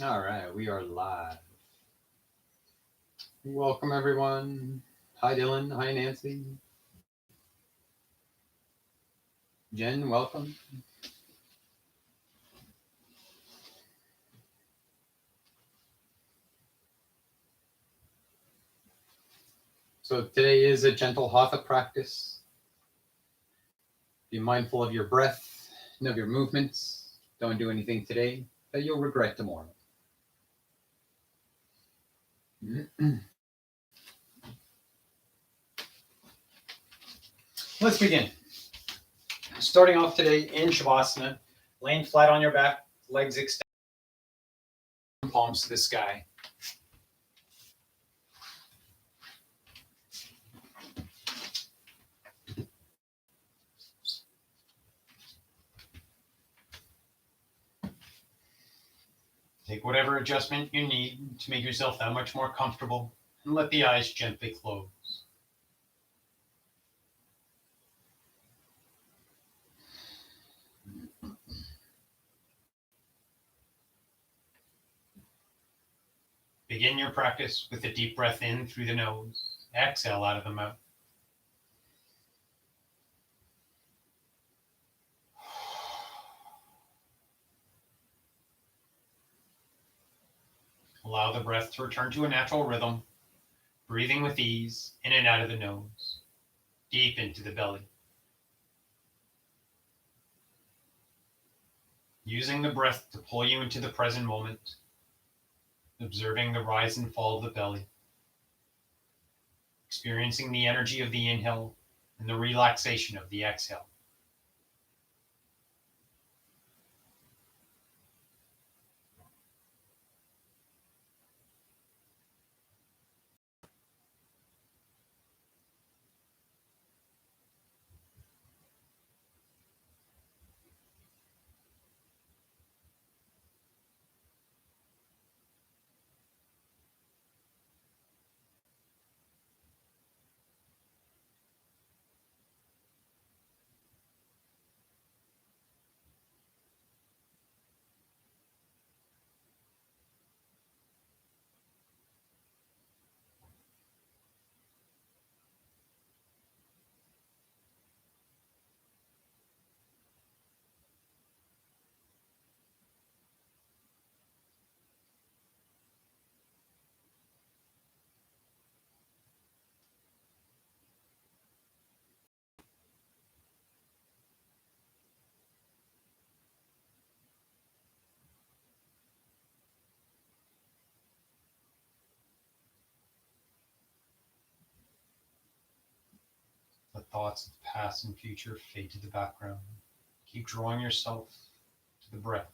All right, we are live. Welcome, everyone. Hi, Dylan. Hi, Nancy. Jen, welcome. So, today is a gentle hatha practice. Be mindful of your breath and of your movements. Don't do anything today that you'll regret tomorrow. Let's begin. Starting off today in Shavasana, laying flat on your back, legs extended, palms to the sky. Take whatever adjustment you need to make yourself that much more comfortable, and let the eyes gently close. Begin your practice with a deep breath in through the nose. Exhale out of the mouth. Allow the breath to return to a natural rhythm, breathing with ease in and out of the nose, deep into the belly. Using the breath to pull you into the present moment, observing the rise and fall of the belly, experiencing the energy of the inhale and the relaxation of the exhale. Let thoughts of the past and future fade to the background. Keep drawing yourself to the breath.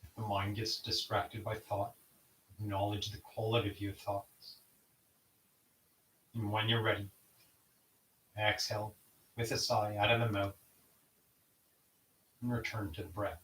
If the mind gets distracted by thought, acknowledge the quality of your thoughts. And when you're ready, exhale with a sigh out of the mouth and return to the breath.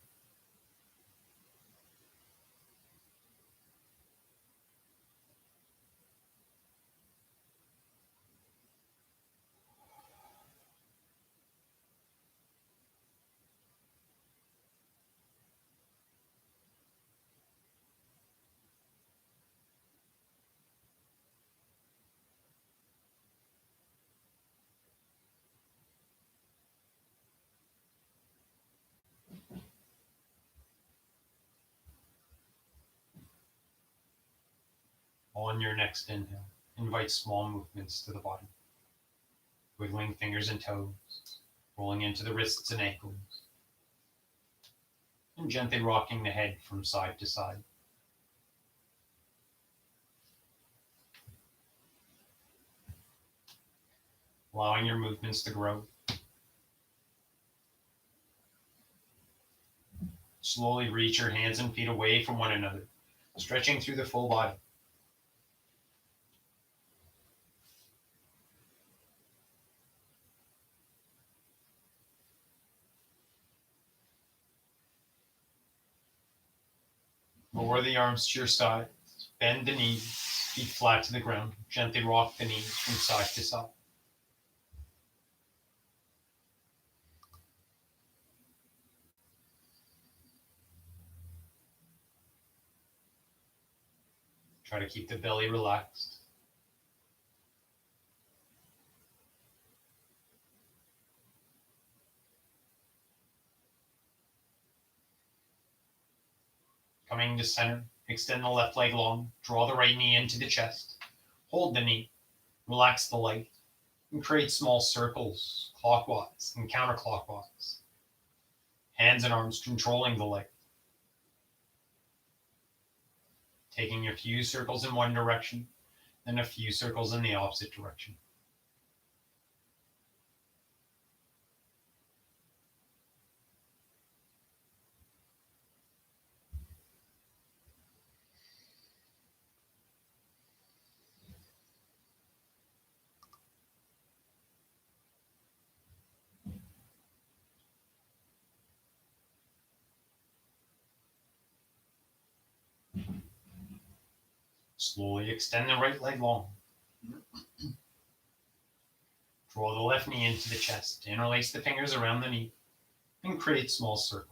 On your next inhale, invite small movements to the body, wiggling fingers and toes, rolling into the wrists and ankles, and gently rocking the head from side to side. Allowing your movements to grow. Slowly reach your hands and feet away from one another, stretching through the full body. Lower the arms to your sides, bend the knees, feet flat to the ground. Gently rock the knees from side to side. Try to keep the belly relaxed. Coming to center, extend the left leg long, draw the right knee into the chest, hold the knee, relax the leg, and create small circles clockwise and counterclockwise. Hands and arms controlling the leg. Taking a few circles in one direction, then a few circles in the opposite direction. Slowly extend the right leg long. Draw the left knee into the chest, interlace the fingers around the knee, and create small circles.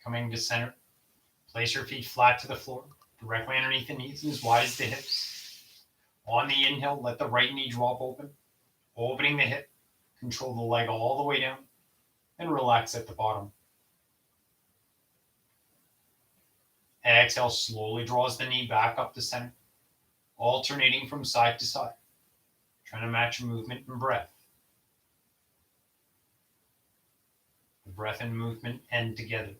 Coming to center, place your feet flat to the floor, directly underneath the knees and as wide as the hips. On the inhale, let the right knee drop open, opening the hip. Control the leg all the way down and relax at the bottom. Exhale, slowly draws the knee back up to center, alternating from side to side, trying to match movement and breath. The breath and movement end together.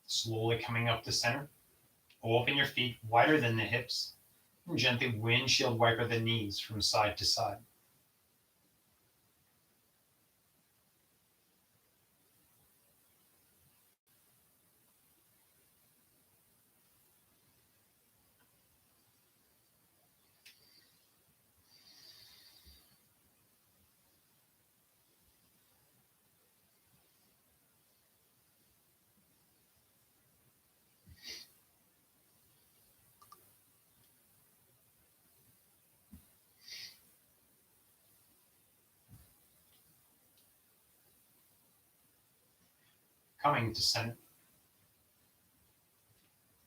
Slowly coming up to center, open your feet wider than the hips, and gently windshield wiper the knees from side to side. Coming to center,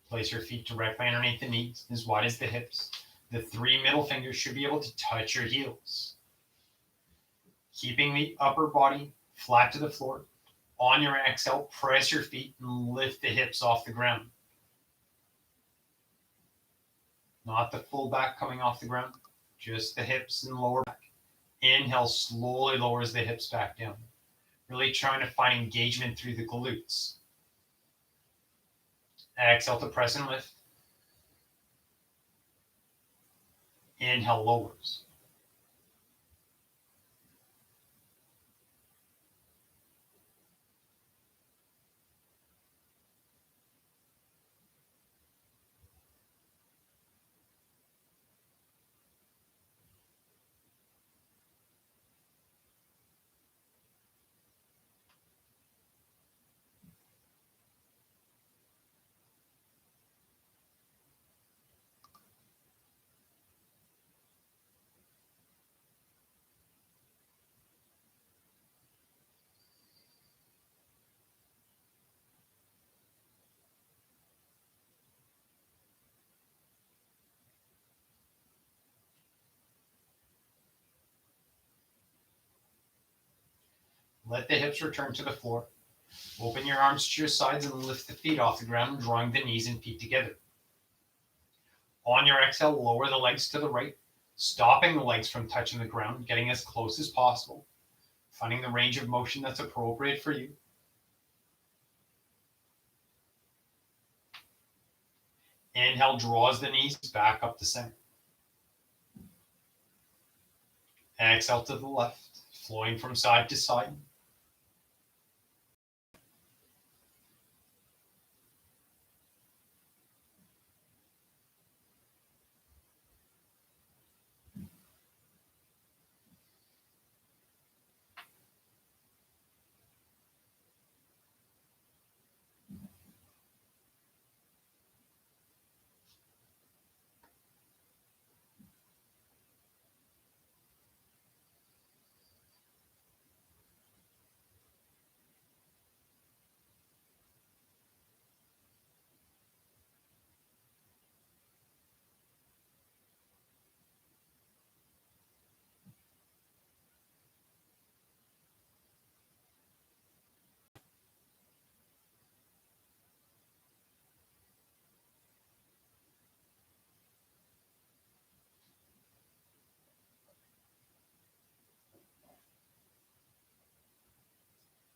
Place your feet directly underneath the knees, as wide as the hips. The 3 middle fingers should be able to touch your heels. Keeping the upper body flat to the floor. On your exhale, press your feet and lift the hips off the ground. Not the full back coming off the ground, just the hips and lower back. Inhale, slowly lowers the hips back down. Really trying to find engagement through the glutes. Exhale to press and lift. Inhale, lowers. Let the hips return to the floor. Open your arms to your sides and lift the feet off the ground, drawing the knees and feet together. On your exhale, lower the legs to the right, stopping the legs from touching the ground, getting as close as possible, finding the range of motion that's appropriate for you. Inhale, draws the knees back up to center. Exhale to the left, flowing from side to side.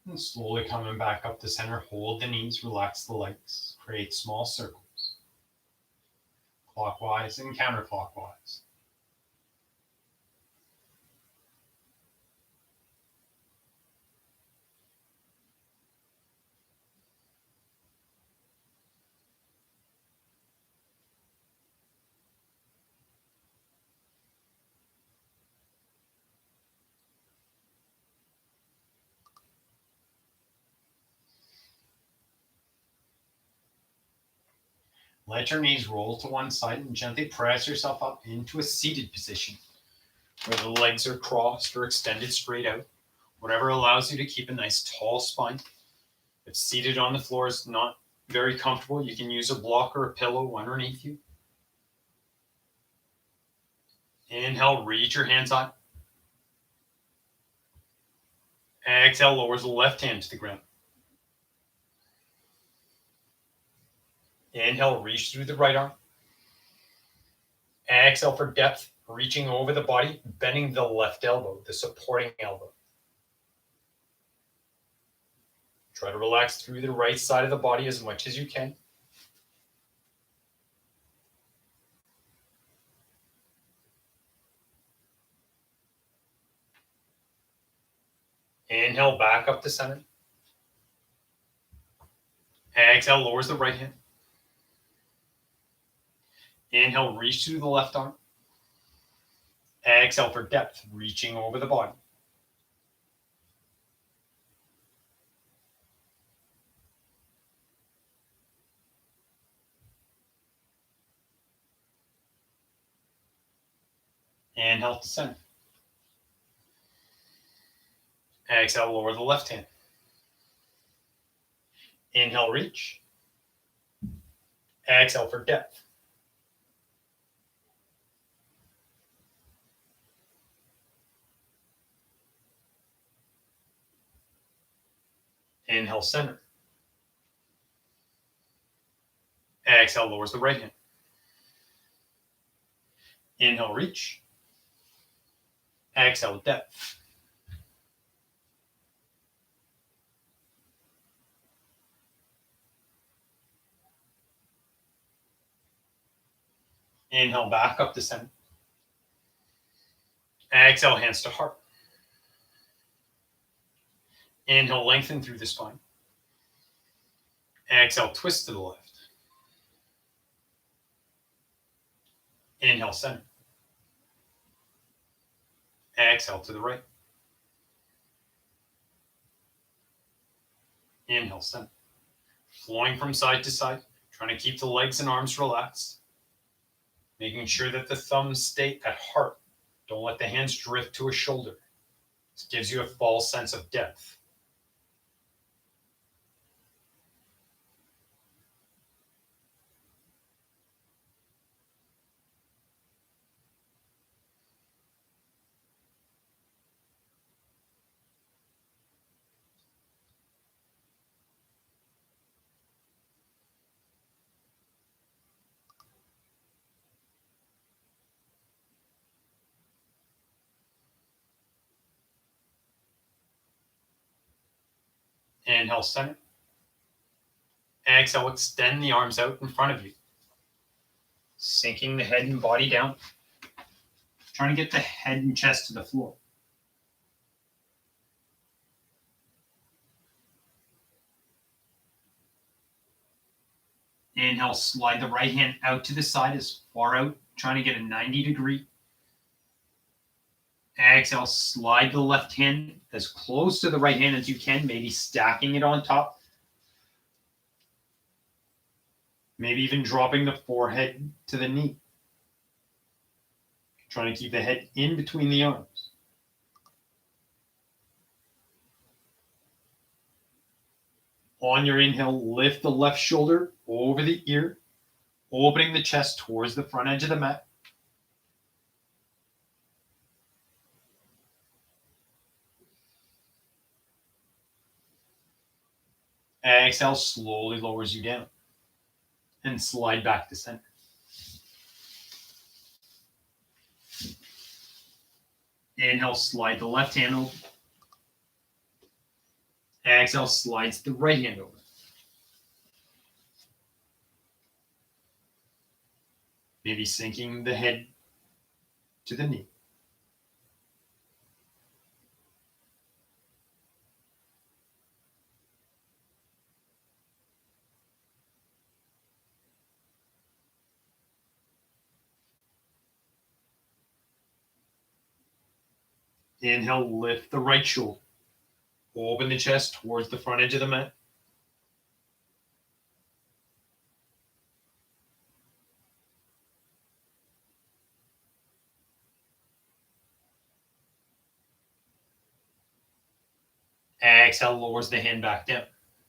And slowly coming back up to center, hold the knees, relax the legs, create small circles, clockwise and counterclockwise. Let your knees roll to one side and gently press yourself up into a seated position where the legs are crossed or extended straight out, whatever allows you to keep a nice tall spine. If seated on the floor is not very comfortable, you can use a block or a pillow underneath you. Inhale, reach your hands up. Exhale, lowers the left hand to the ground. Inhale, reach through the right arm. Exhale for depth, reaching over the body, bending the left elbow, the supporting elbow. Try to relax through the right side of the body as much as you can. Inhale, back up to center. Exhale, lowers the right hand. Inhale, reach through the left arm. Exhale for depth, reaching over the body. Inhale to center. Exhale, lower the left hand. Inhale, reach. Exhale for depth. Inhale, center. Exhale, lowers the right hand. Inhale, reach. Exhale, depth. Inhale, back up to center. Exhale, hands to heart. Inhale, lengthen through the spine. Exhale, twist to the left. Inhale, center. Exhale to the right. Inhale, center. Flowing from side to side, trying to keep the legs and arms relaxed. Making sure that the thumbs stay at heart. Don't let the hands drift to a shoulder. This gives you a false sense of depth. Inhale, center. Exhale, extend the arms out in front of you. Sinking the head and body down. Trying to get the head and chest to the floor. Inhale, slide the right hand out to the side as far out, trying to get a 90-degree. Exhale, slide the left hand as close to the right hand as you can, maybe stacking it on top. Maybe even dropping the forehead to the knee. Trying to keep the head in between the arms. On your inhale, lift the left shoulder over the ear, opening the chest towards the front edge of the mat. Exhale, slowly lowers you down and slide back to center. Inhale, slide the left hand over. Exhale, slides the right hand over. Maybe sinking the head to the knee. Inhale, lift the right shoulder. Open the chest towards the front edge of the mat. Exhale, lowers the hand back down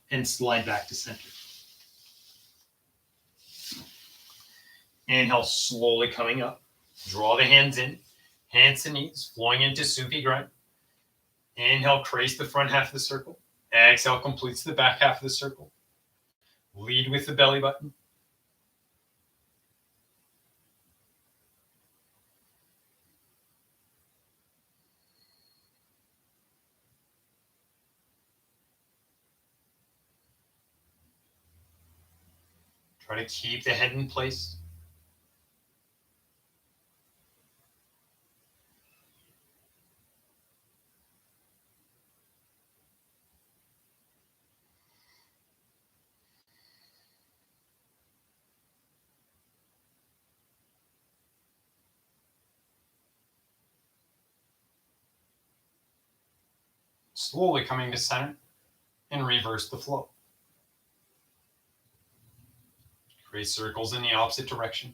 and slide back to center. Inhale, slowly coming up. Draw the hands in, hands to knees, flowing into Sufi grind. Inhale, crease the front half of the circle. Exhale, completes the back half of the circle. Lead with the belly button. Try to keep the head in place. Slowly coming to center and reverse the flow. Create circles in the opposite direction.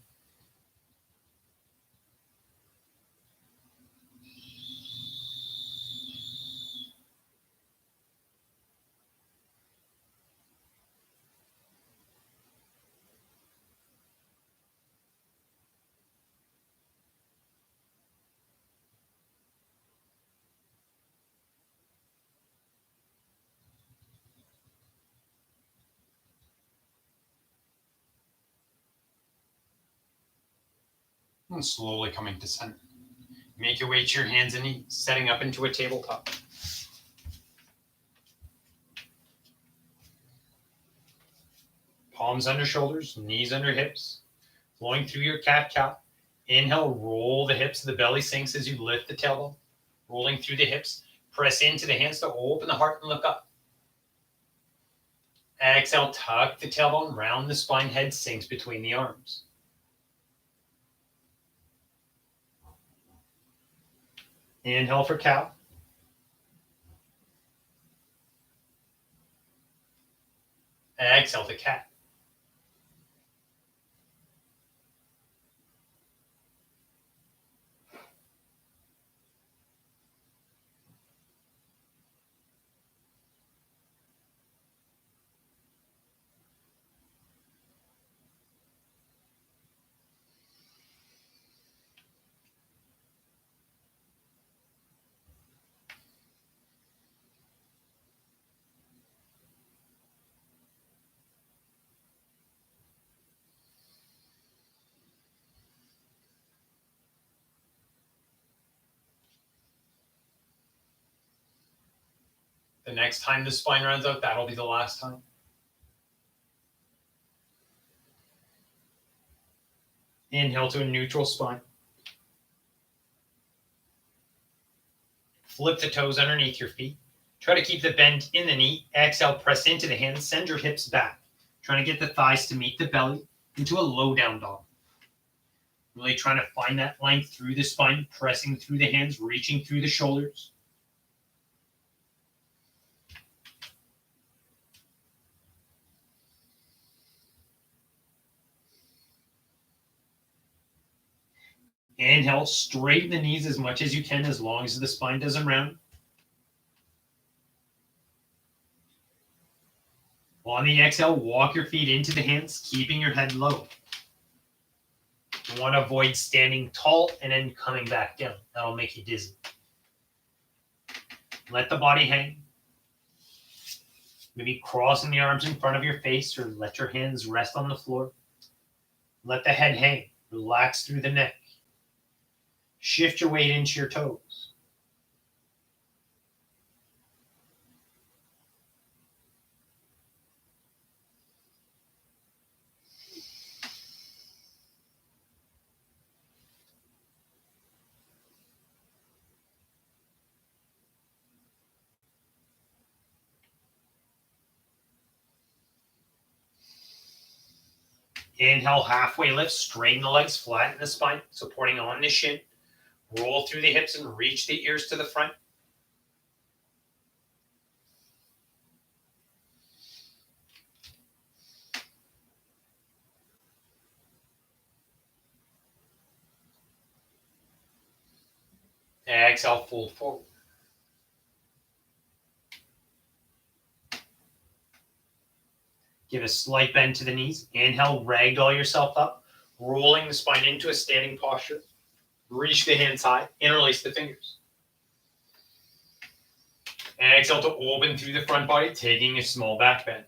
And slowly coming to center. Make your way to your hands and knees, setting up into a tabletop. Palms under shoulders, knees under hips, flowing through your cat-cow. Inhale, roll the hips, the belly sinks as you lift the tailbone, rolling through the hips. Press into the hands to open the heart and look up. Exhale, tuck the tailbone, round the spine, head sinks between the arms. Inhale for cow. Exhale to cat. The next time the spine runs out, that'll be the last time. Inhale to a neutral spine. Flip the toes underneath your feet. Try to keep the bend in the knee. Exhale, press into the hands. Send your hips back. Trying to get the thighs to meet the belly into a low down dog. Really trying to find that length through the spine, pressing through the hands, reaching through the shoulders. Inhale, straighten the knees as much as you can, as long as the spine doesn't round. On the exhale, walk your feet into the hands, keeping your head low. You want to avoid standing tall and then coming back down. That'll make you dizzy. Let the body hang. Maybe crossing the arms in front of your face, or let your hands rest on the floor. Let the head hang. Relax through the neck. Shift your weight into your toes. Inhale, halfway lift, straighten the legs, flatten the spine, supporting on the shin. Roll through the hips and reach the ears to the front. Exhale, fold forward. Give a slight bend to the knees. Inhale, ragdoll yourself up, rolling the spine into a standing posture. Reach the hands high, interlace the fingers. Exhale to open through the front body, taking a small back bend.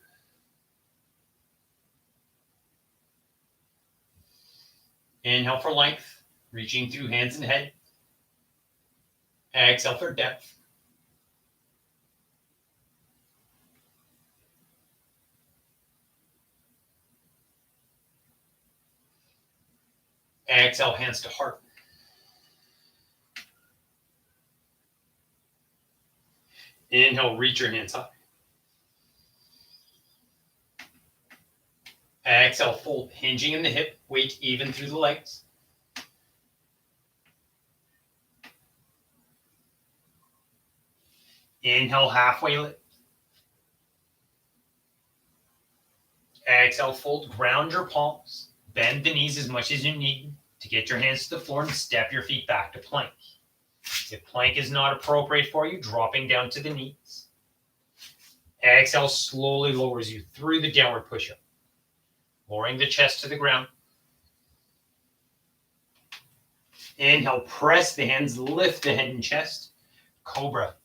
Inhale for length, reaching through hands and head. Exhale for depth. Exhale, hands to heart. Inhale, reach your hands high. Exhale, fold, hinging in the hip, weight even through the legs. Inhale, halfway lift. Exhale, fold, ground your palms. Bend the knees as much as you need to get your hands to the floor and step your feet back to plank. If plank is not appropriate for you, dropping down to the knees. Exhale slowly lowers you through the downward push-up, lowering the chest to the ground. Inhale, press the hands, lift the head and chest. Cobra.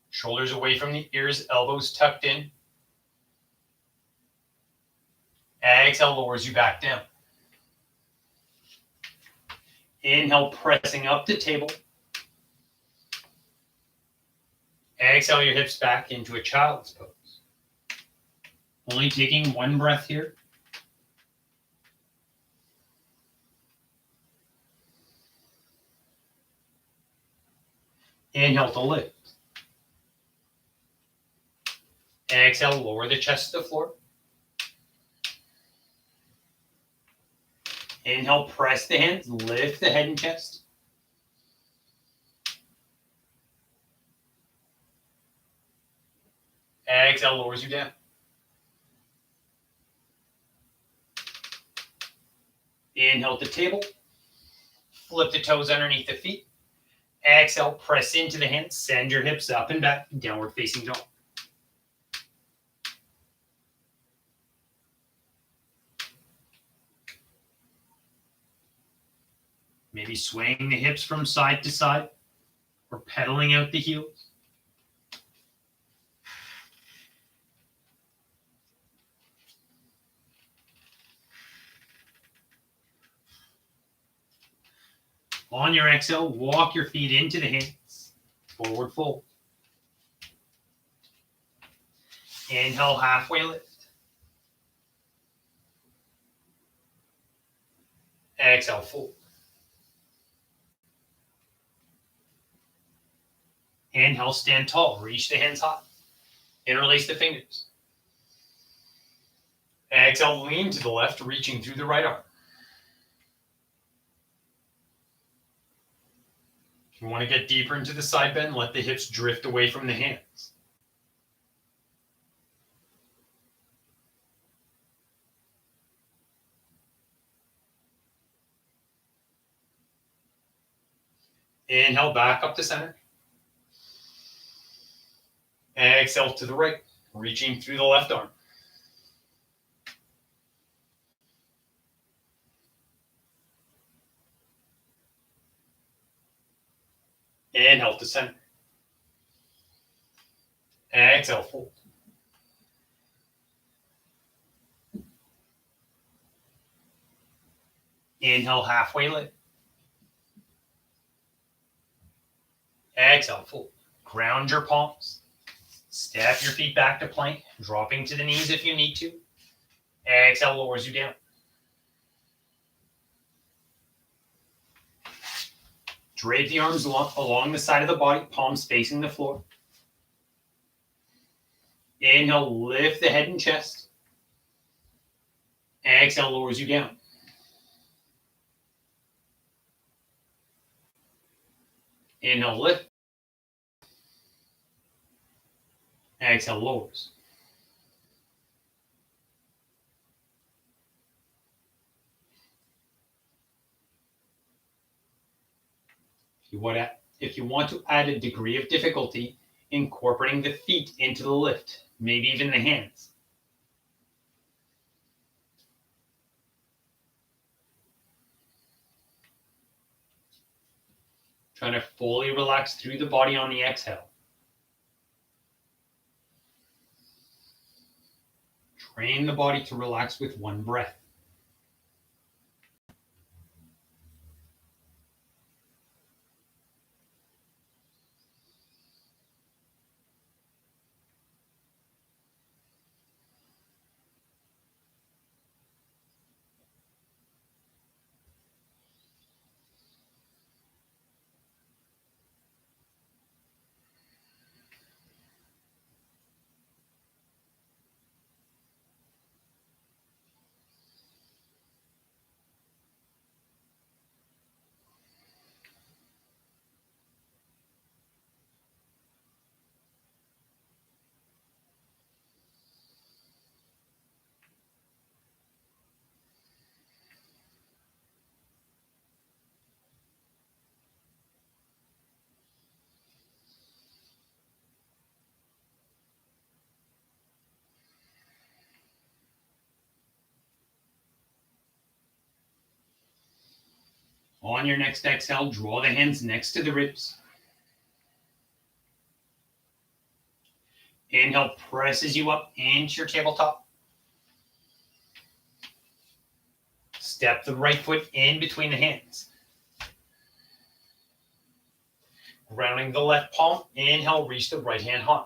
Shoulders away from the ears, elbows tucked in. Exhale lowers you back down. Inhale, pressing up the table. Exhale your hips back into a child's pose. Only taking one breath here. Inhale to lift. Exhale, lower the chest to the floor. Inhale, press the hands, lift the head and chest. Exhale, lowers you down. Inhale to table. Flip the toes underneath the feet. Exhale, press into the hands. Send your hips up and back. Downward facing dog. Maybe swaying the hips from side to side or pedaling out the heels. On your exhale, walk your feet into the hands. Forward fold. Inhale, halfway lift. Exhale, fold. Inhale, stand tall. Reach the hands high. Interlace the fingers. Exhale, lean to the left, reaching through the right arm. If you want to get deeper into the side bend, let the hips drift away from the hands. Inhale, back up to center. Exhale to the right, reaching through the left arm. Inhale to center. Exhale, fold. Inhale, halfway lift. Exhale, fold. Ground your palms. Step your feet back to plank, dropping to the knees if you need to. Exhale, lowers you down. Drape the arms along the side of the body, palms facing the floor. Inhale, lift the head and chest. Exhale, lowers you down. Inhale, lift. Exhale, lowers. If you want to add a degree of difficulty, incorporating the feet into the lift, maybe even the hands. Trying to fully relax through the body on the exhale. Train the body to relax with one breath. On your next exhale, draw the hands next to the ribs. Inhale presses you up into your tabletop. Step the right foot in between the hands. Grounding the left palm. Inhale, reach the right hand high.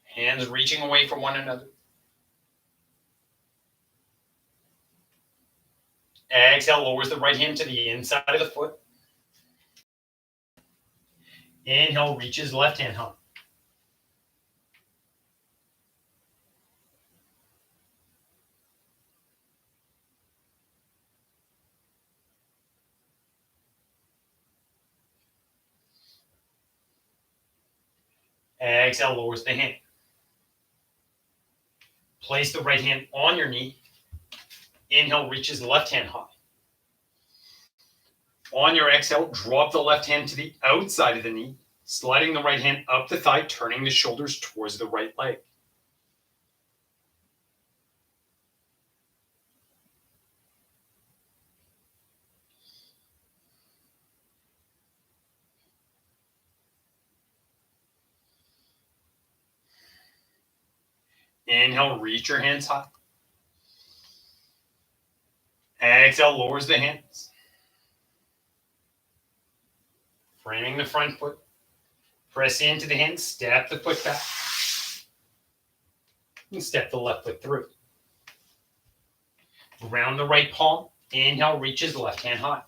Hands reaching away from one another. Exhale, lowers the right hand to the inside of the foot. Inhale, reaches left hand high. Exhale, lowers the hand. Place the right hand on your knee. Inhale, reaches the left hand high. On your exhale, drop the left hand to the outside of the knee, sliding the right hand up the thigh, turning the shoulders towards the right leg. Inhale, reach your hands high. Exhale, lowers the hands. Framing the front foot. Press into the hands, step the foot back. And step the left foot through. Round the right palm. Inhale, reaches left hand high.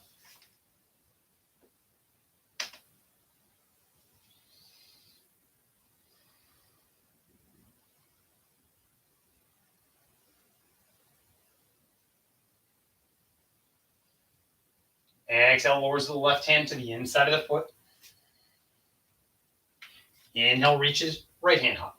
Exhale, lowers the left hand to the inside of the foot. Inhale, reaches right hand high.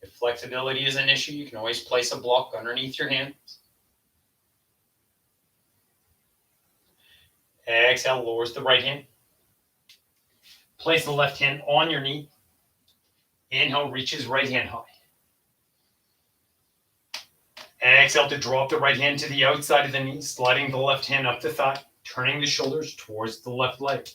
If flexibility is an issue, you can always place a block underneath your hands. Exhale, lowers the right hand. Place the left hand on your knee. Inhale, reaches right hand high. Exhale to drop the right hand to the outside of the knee, sliding the left hand up the thigh, turning the shoulders towards the left leg.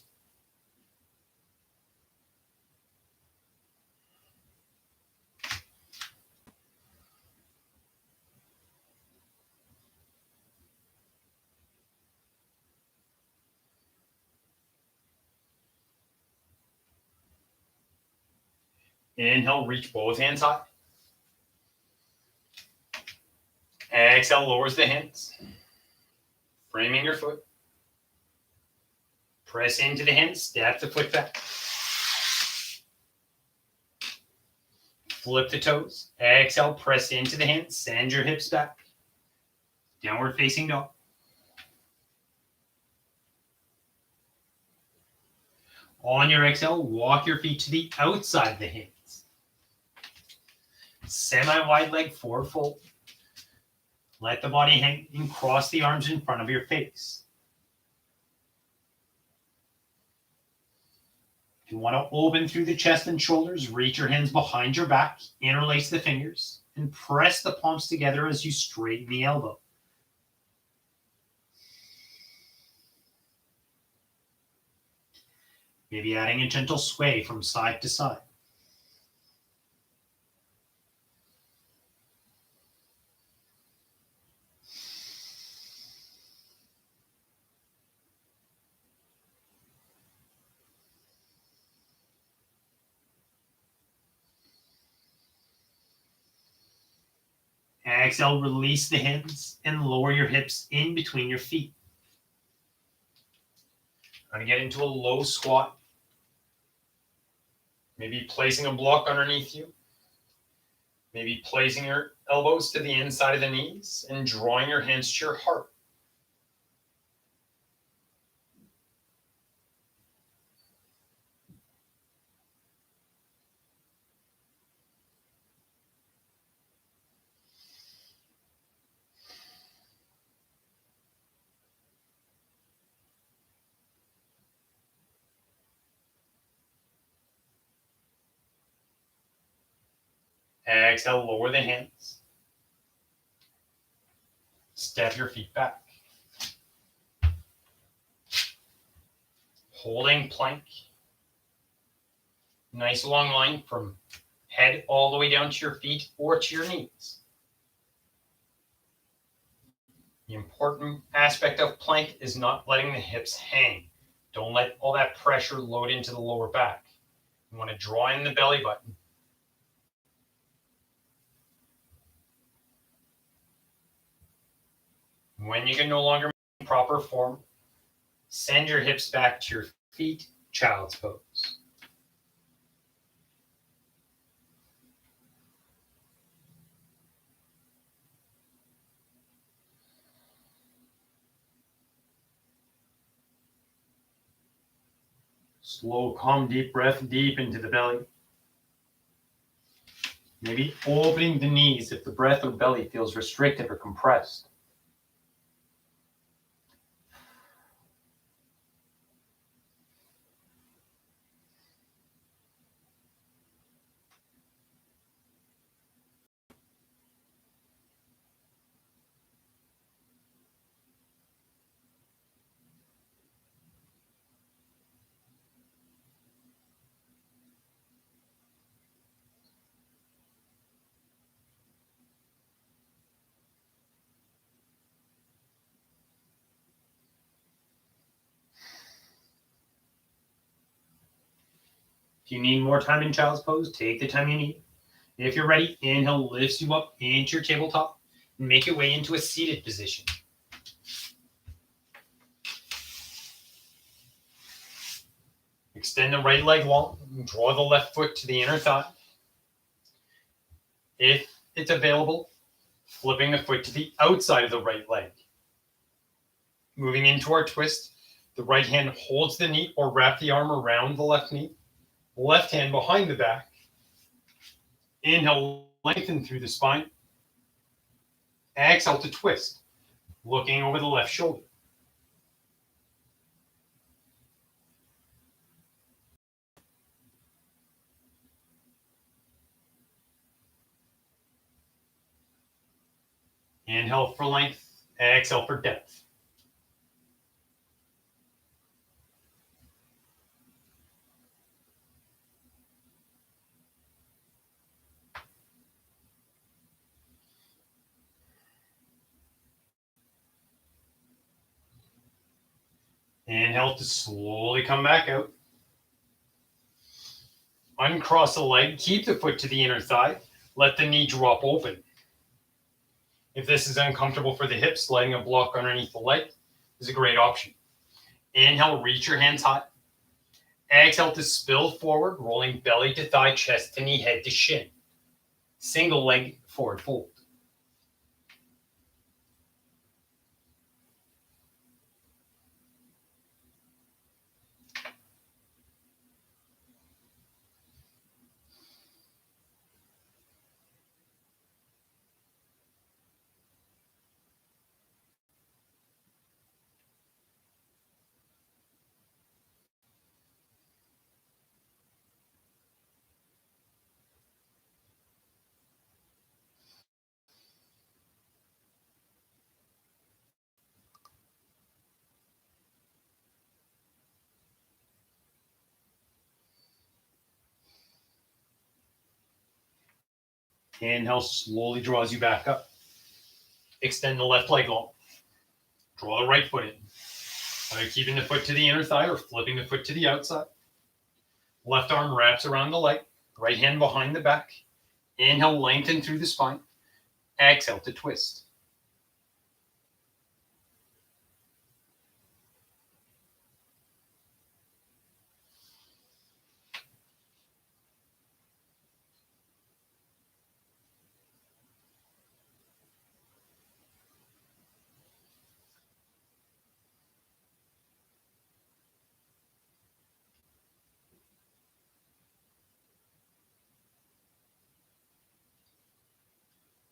Inhale, reach both hands high. Exhale, lowers the hands. Framing your foot. Press into the hands, step the foot back. Flip the toes. Exhale, press into the hands, send your hips back. Downward facing dog. On your exhale, walk your feet to the outside of the hands. Semi-wide leg forward fold. Let the body hang and cross the arms in front of your face. If you want to open through the chest and shoulders, reach your hands behind your back, interlace the fingers, and press the palms together as you straighten the elbow. Maybe adding a gentle sway from side to side. Exhale, release the hands and lower your hips in between your feet. I'm going to get into a low squat. Maybe placing a block underneath you. Maybe placing your elbows to the inside of the knees and drawing your hands to your heart. Exhale, lower the hands. Step your feet back. Holding plank. Nice long line from head all the way down to your feet or to your knees. The important aspect of plank is not letting the hips hang. Don't let all that pressure load into the lower back. You want to draw in the belly button. When you can no longer maintain proper form, send your hips back to your feet, child's pose. Slow, calm, deep breath deep into the belly. Maybe opening the knees if the breath or belly feels restricted or compressed. If you need more time in child's pose, take the time you need. If you're ready, inhale lifts you up into your tabletop and make your way into a seated position. Extend the right leg long and draw the left foot to the inner thigh. If it's available, flipping the foot to the outside of the right leg. Moving into our twist, the right hand holds the knee or wrap the arm around the left knee. Left hand behind the back. Inhale, lengthen through the spine. Exhale to twist, looking over the left shoulder. Inhale for length, exhale for depth. Inhale to slowly come back out. Uncross the leg, keep the foot to the inner thigh. Let the knee drop open. If this is uncomfortable for the hips, letting a block underneath the leg is a great option. Inhale, reach your hands high. Exhale to spill forward, rolling belly to thigh, chest to knee, head to shin. Single leg forward fold. Inhale slowly draws you back up. Extend the left leg long. Draw the right foot in. Either keeping the foot to the inner thigh or flipping the foot to the outside. Left arm wraps around the leg. Right hand behind the back. Inhale, lengthen through the spine. Exhale to twist.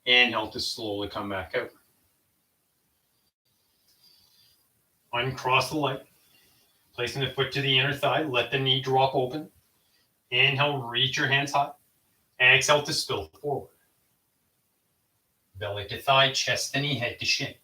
Inhale to slowly come back out. Uncross the leg. Placing the foot to the inner thigh, let the knee drop open. Inhale, reach your hands high. Exhale to spill forward. Belly to thigh, chest to knee, head to shin.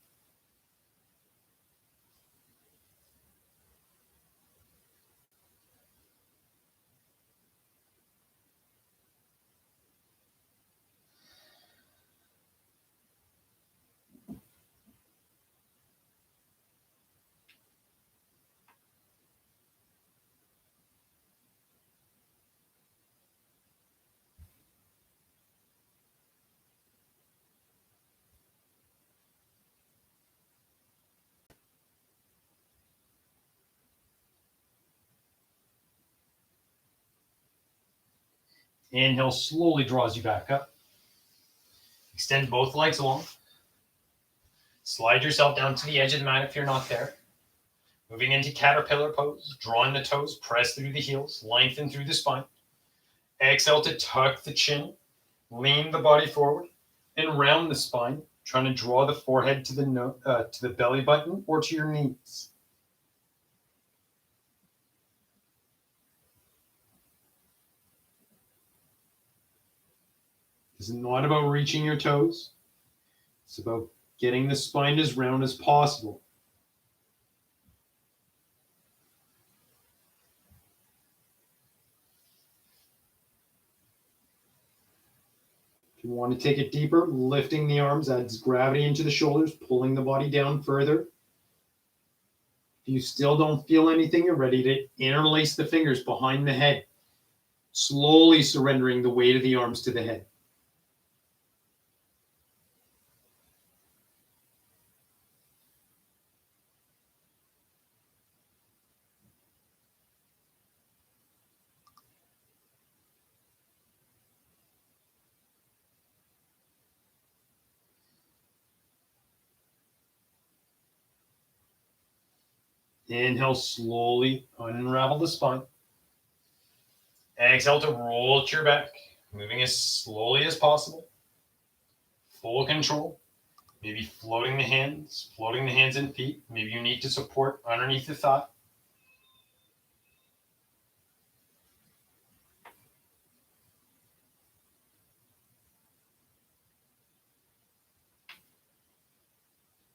Inhale slowly draws you back up. Extend both legs long. Slide yourself down to the edge of the mat if you're not there. Moving into caterpillar pose, drawing the toes, press through the heels, lengthen through the spine. Exhale to tuck the chin, lean the body forward, and round the spine, trying to draw the forehead to the belly button or to your knees. This is not about reaching your toes. It's about getting the spine as round as possible. If you want to take it deeper, lifting the arms adds gravity into the shoulders, pulling the body down further. If you still don't feel anything, you're ready to interlace the fingers behind the head, slowly surrendering the weight of the arms to the head. Inhale, slowly unravel the spine. Exhale to roll to your back, moving as slowly as possible. Full control. Maybe floating the hands and feet. Maybe you need to support underneath the thigh.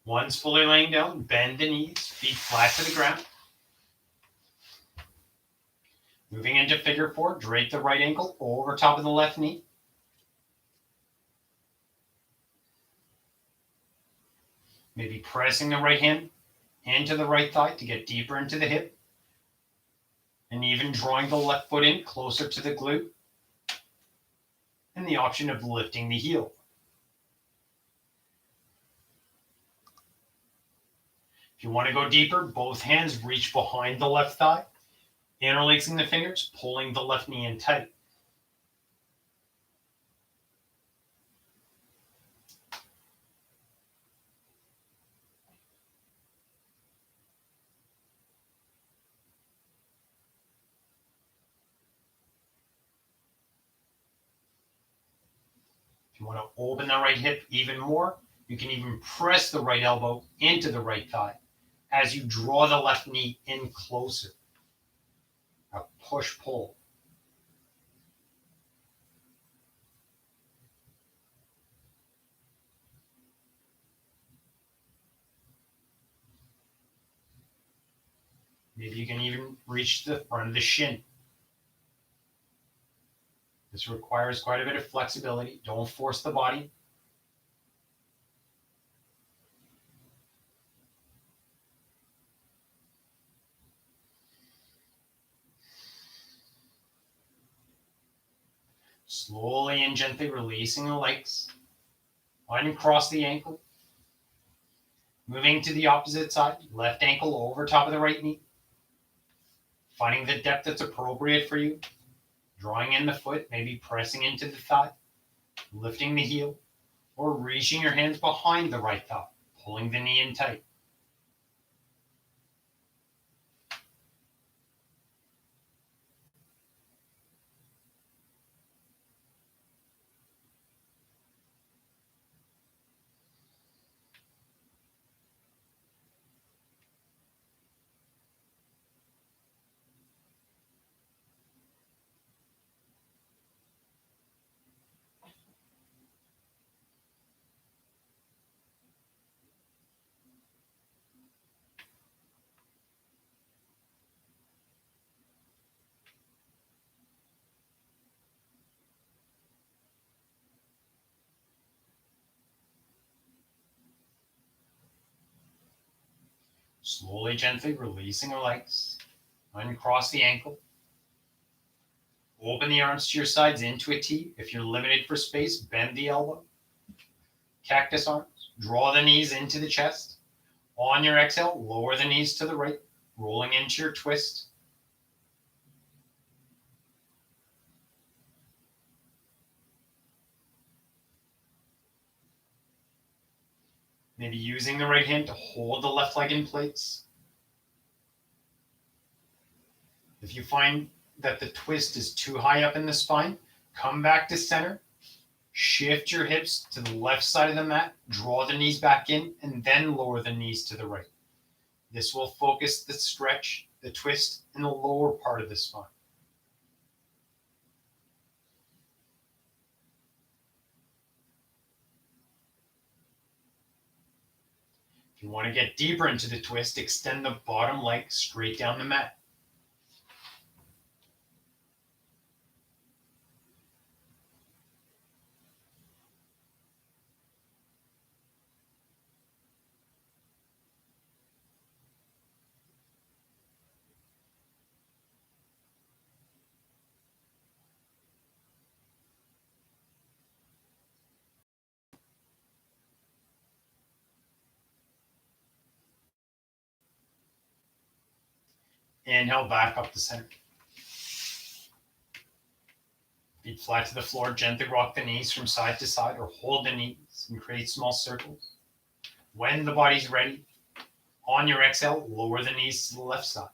Once fully laying down, bend the knees, feet flat to the ground. Moving into figure four, drape the right ankle over top of the left knee. Maybe pressing the right hand into the right thigh to get deeper into the hip. And even drawing the left foot in closer to the glute. And the option of lifting the heel. If you want to go deeper, both hands reach behind the left thigh, interlacing the fingers, pulling the left knee in tight. If you want to open the right hip even more, you can even press the right elbow into the right thigh as you draw the left knee in closer. A push-pull. Maybe you can even reach the front of the shin. This requires quite a bit of flexibility. Don't force the body. Slowly and gently releasing the legs. Uncross the ankle. Moving to the opposite side. Left ankle over top of the right knee. Finding the depth that's appropriate for you. Drawing in the foot, maybe pressing into the thigh. Lifting the heel. Or reaching your hands behind the right thigh. Pulling the knee in tight. Slowly, gently releasing the legs. Uncross the ankle. Open the arms to your sides into a T. If you're limited for space, bend the elbow. Cactus arms. Draw the knees into the chest. On your exhale, lower the knees to the right, rolling into your twist. Maybe using the right hand to hold the left leg in place. If you find that the twist is too high up in the spine, come back to center, shift your hips to the left side of the mat, draw the knees back in, and then lower the knees to the right. This will focus the stretch, the twist, in the lower part of the spine. If you want to get deeper into the twist, extend the bottom leg straight down the mat. Inhale back up to center. Feet flat to the floor, gently rock the knees from side to side or hold the knees and create small circles. When the body's ready, on your exhale, lower the knees to the left side.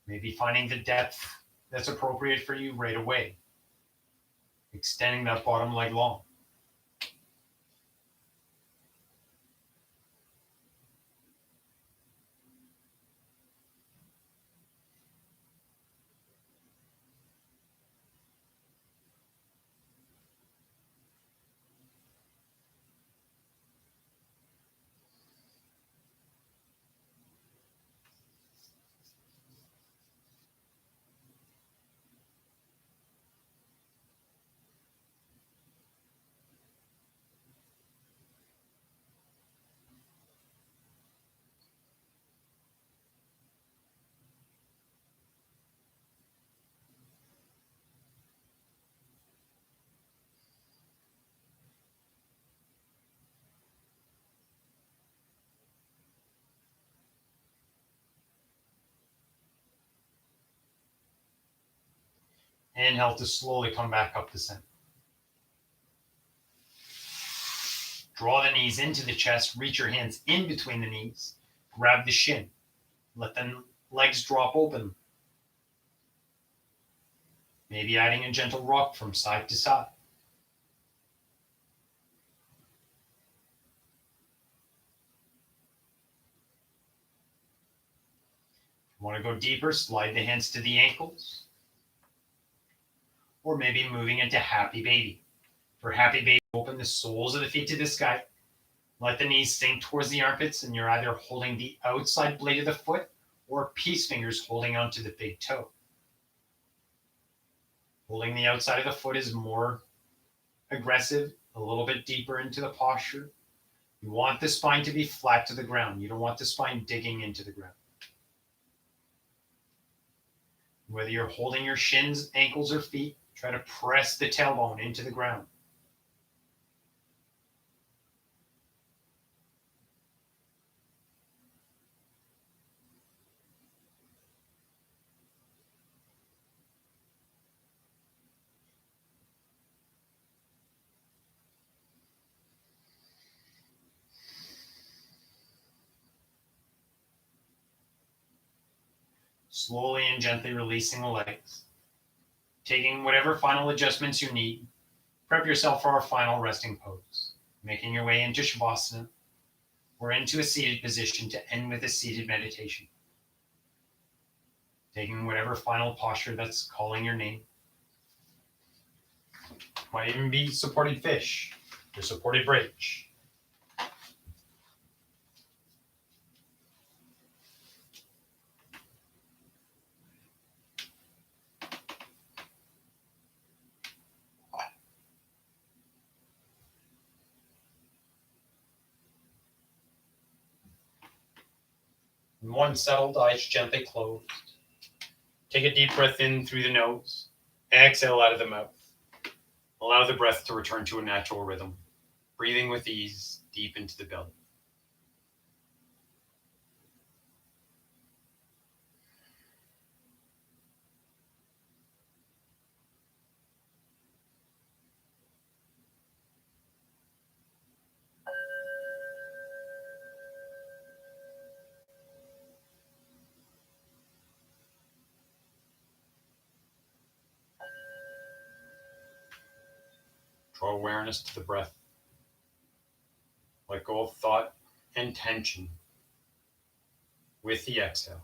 Maybe finding the depth that's appropriate for you right away. Extending that bottom leg long. Inhale to slowly come back up to center. Draw the knees into the chest, reach your hands in between the knees, grab the shin, let the legs drop open. Maybe adding a gentle rock from side to side. If you want to go deeper, slide the hands to the ankles. Or maybe moving into happy baby. For happy baby, open the soles of the feet to the sky. Let the knees sink towards the armpits, and you're either holding the outside blade of the foot or peace fingers holding onto the big toe. Holding the outside of the foot is more aggressive, a little bit deeper into the posture. You want the spine to be flat to the ground. You don't want the spine digging into the ground. Whether you're holding your shins, ankles, or feet, try to press the tailbone into the ground. Slowly and gently releasing the legs. Taking whatever final adjustments you need, prep yourself for our final resting pose. Making your way into Shavasana or into a seated position to end with a seated meditation. Taking whatever final posture that's calling your name. Might even be supported fish or supported bridge. And one settled, eyes gently closed. Take a deep breath in through the nose. Exhale out of the mouth. Allow the breath to return to a natural rhythm. Breathing with ease deep into the belly. Draw awareness to the breath. Let go of thought and tension with the exhale.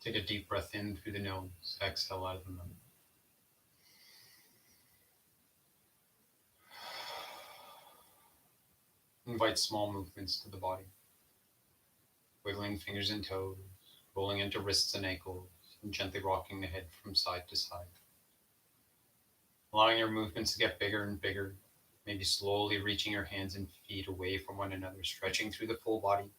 Take a deep breath in through the nose, exhale out of the mouth. Invite small movements to the body, wiggling fingers and toes, rolling into wrists and ankles, and gently rocking the head from side to side. Allowing your movements to get bigger and bigger, maybe slowly reaching your hands and feet away from one another, stretching through the full body.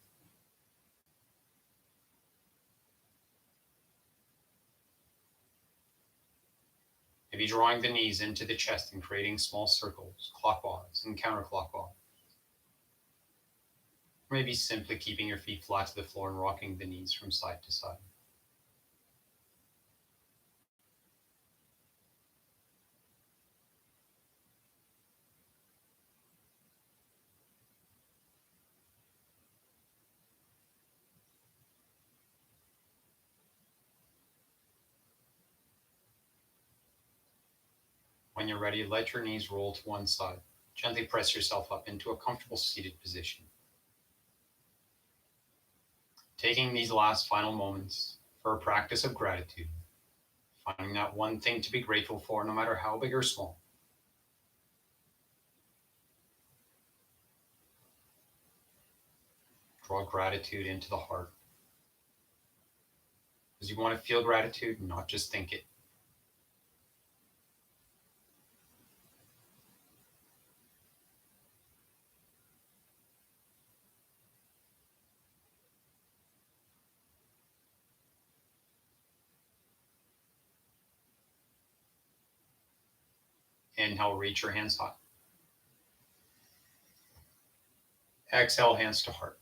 Maybe drawing the knees into the chest and creating small circles, clockwise and counterclockwise. Maybe simply keeping your feet flat to the floor and rocking the knees from side to side. When you're ready, let your knees roll to one side. Gently press yourself up into a comfortable seated position. Taking these last final moments for a practice of gratitude, finding that one thing to be grateful for, no matter how big or small. Draw gratitude into the heart, because you want to feel gratitude, not just think it. Inhale, reach your hands high. Exhale, hands to heart.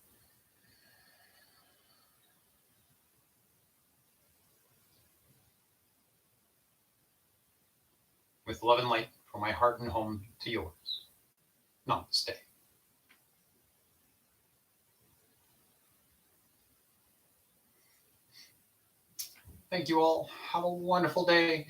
With love and light from my heart and home to yours. Namaste. Thank you all. Have a wonderful day.